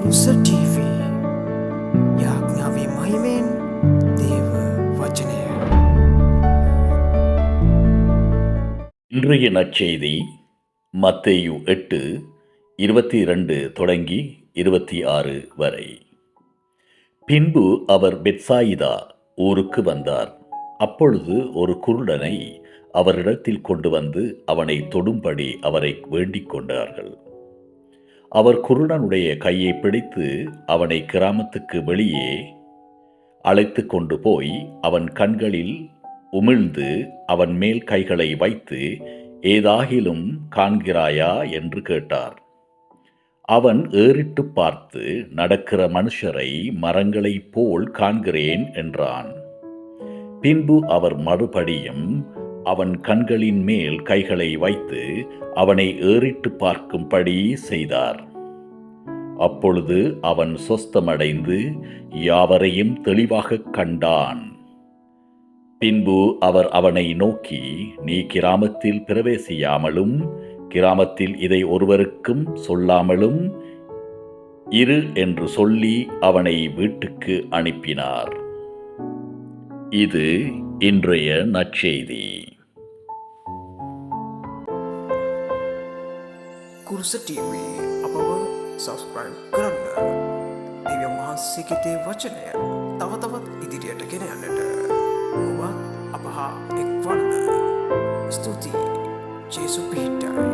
කුරුස TV යාඥාවේ මහිමෙන් දේව වචනය. இன்றைய நற்செய்தி மத்தேயு 8:22 தொடங்கி 26 வரை. பின்பு அவர் பெத்சாயிதா ஊருக்கு வந்தார். அப்பொழுது ஒரு குருடனை அவரிடத்தில் கொண்டு வந்து அவனை தொடும்படி அவரை வேண்டிக் கொண்டார்கள். அவர் குருடனுடைய கையை பிடித்து அவனை கிராமத்துக்கு வெளியே அழைத்து கொண்டு போய் அவன் கண்களில் உமிழ்ந்து அவன் மேல் கைகளை வைத்து, ஏதாகிலும் காண்கிறாயா என்று கேட்டார். அவன் ஏறிட்டு பார்த்து, நடக்கிற மனுஷரை மரங்களைப் போல் காண்கிறேன் என்றான். பின்பு அவர் மறுபடியும் அவன் கண்களின் மேல் கைகளை வைத்து அவனை ஏறிட்டு பார்க்கும்படி செய்தார். அப்பொழுது அவன் சொஸ்தமடைந்து யாவரையும் தெளிவாகக் கண்டான். பின்பு அவர் அவனை நோக்கி, நீ கிராமத்தில் பிரவேசியாமலும் கிராமத்தில் இதை ஒருவருக்கும் சொல்லாமலும் இரு என்று சொல்லி அவனை வீட்டுக்கு அனுப்பினார். இது இன்றைய நற்செய்தி. කුරුස TV අපව සබස්ක්‍රයිබ් කරන්න. දෙවියන් වහන්සේගේ දේ වචනය තව තවත් ඉදිරියට ගෙන යන්නට ඔබ අප හා එක්වන්න. ස්තුතියි. ජේසු පිහිටයි.